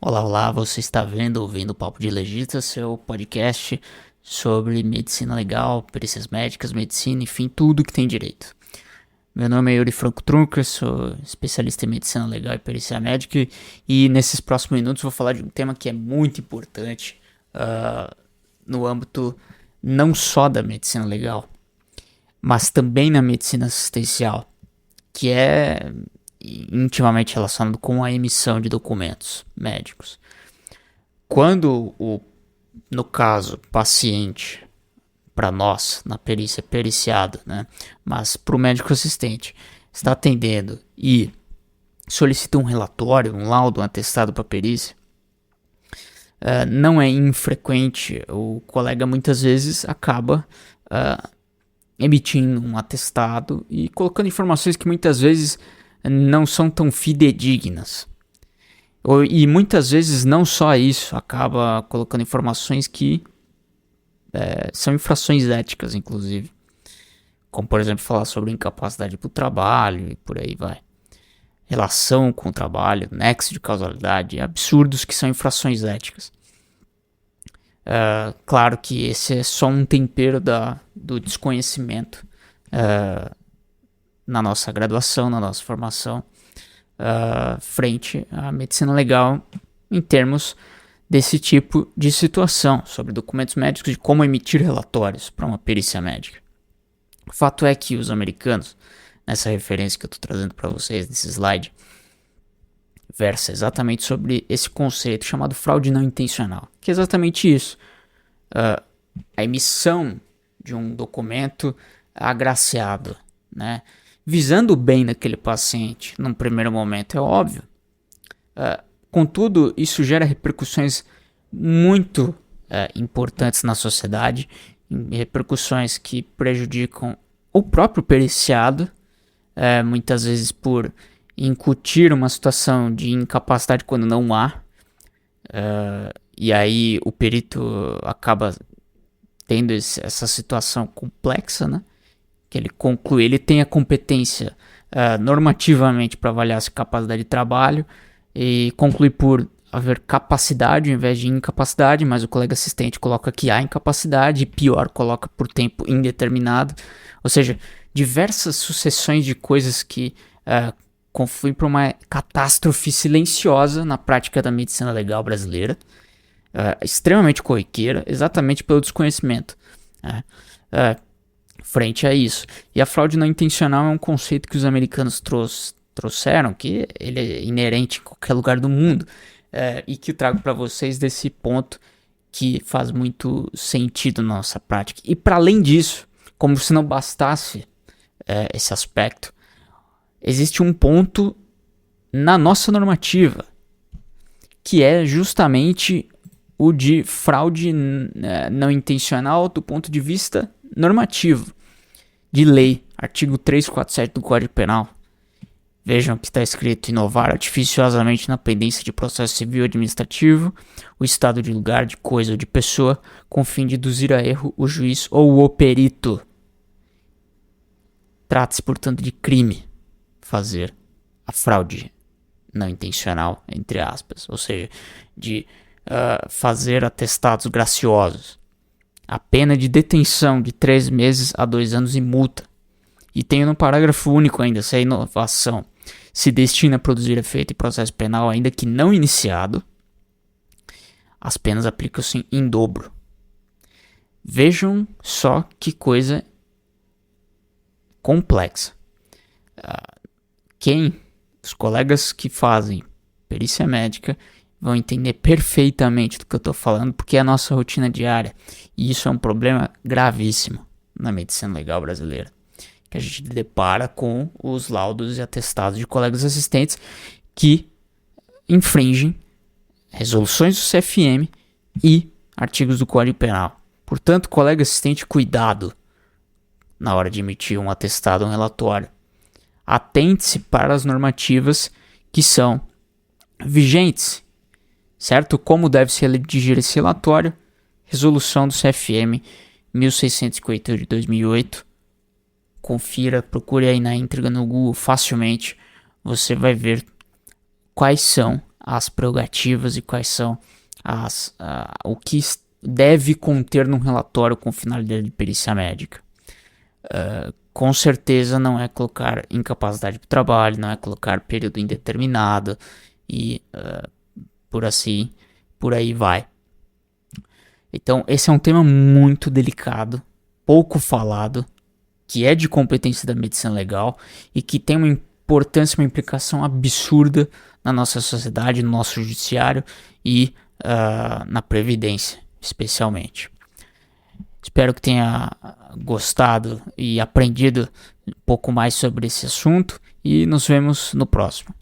Olá, olá, você está ouvindo o Papo de Legista, seu podcast sobre medicina legal, perícias médicas, medicina, enfim, tudo que tem direito. Meu nome é Yuri Franco Trunker, sou especialista em medicina legal e perícia médica e nesses próximos minutos vou falar de um tema que é muito importante no âmbito não só da medicina legal, mas também na medicina assistencial, que é intimamente relacionado com a emissão de documentos médicos. Quando no caso, paciente, para nós, na perícia, periciado, né? Mas para o médico assistente, está atendendo e solicita um relatório, um laudo, um atestado para perícia, não é infrequente, o colega muitas vezes acaba emitindo um atestado e colocando informações que muitas vezes não são tão fidedignas. E muitas vezes não só isso, acaba colocando informações que são infrações éticas, inclusive. Como, por exemplo, falar sobre incapacidade para o trabalho e por aí vai. Relação com o trabalho, nexo de causalidade, absurdos que são infrações éticas. Claro que esse é só um tempero do desconhecimento na nossa graduação, na nossa formação, frente à medicina legal em termos desse tipo de situação, sobre documentos médicos, de como emitir relatórios para uma perícia médica. O fato é que os americanos, nessa referência que eu estou trazendo para vocês, nesse slide, versa exatamente sobre esse conceito chamado fraude não intencional, que é exatamente isso. A emissão de um documento agraciado, né, visando o bem daquele paciente, num primeiro momento, é óbvio. Contudo, isso gera repercussões muito importantes na sociedade, repercussões que prejudicam o próprio periciado, muitas vezes por incutir uma situação de incapacidade quando não há, e aí o perito acaba tendo essa situação complexa, né? Que ele conclui, ele tem a competência normativamente para avaliar essa capacidade de trabalho e conclui por haver capacidade ao invés de incapacidade, mas o colega assistente coloca que há incapacidade e pior, coloca por tempo indeterminado, ou seja, diversas sucessões de coisas que confluem para uma catástrofe silenciosa na prática da medicina legal brasileira, extremamente corriqueira, exatamente pelo desconhecimento. Frente a isso. E a fraude não intencional é um conceito que os americanos trouxeram, que ele é inerente em qualquer lugar do mundo, e que eu trago para vocês desse ponto que faz muito sentido na nossa prática. E para além disso, como se não bastasse esse aspecto, existe um ponto na nossa normativa, que é justamente o de fraude não intencional do ponto de vista normativo, de lei, artigo 347 do Código Penal. Vejam que está escrito: inovar artificiosamente na pendência de processo civil ou administrativo o estado de lugar, de coisa ou de pessoa, com fim de induzir a erro o juiz ou o perito. Trata-se, portanto, de crime fazer a fraude não intencional, entre aspas, ou seja, de fazer atestados graciosos. A pena de detenção de 3 meses a 2 anos e multa. E tem no parágrafo único ainda, se a inovação se destina a produzir efeito em processo penal ainda que não iniciado, as penas aplicam-se em dobro. Vejam só que coisa complexa. Os colegas que fazem perícia médica vão entender perfeitamente do que eu estou falando, porque é a nossa rotina diária. E isso é um problema gravíssimo na medicina legal brasileira, que a gente depara com os laudos e atestados de colegas assistentes que infringem resoluções do CFM e artigos do Código Penal. Portanto, colega assistente, cuidado na hora de emitir um atestado ou um relatório. Atente-se para as normativas que são vigentes, certo? Como deve se redigir esse relatório? Resolução do CFM 1658 de 2008. Confira, procure aí na íntegra no Google facilmente. Você vai ver quais são as prerrogativas e quais são o que deve conter num relatório com finalidade de perícia médica. Com certeza não é colocar incapacidade para trabalho, não é colocar período indeterminado e por aí vai. Então esse é um tema muito delicado, pouco falado, que é de competência da medicina legal e que tem uma importância, uma implicação absurda na nossa sociedade, no nosso judiciário e na previdência, especialmente. Espero que tenha gostado e aprendido um pouco mais sobre esse assunto e nos vemos no próximo.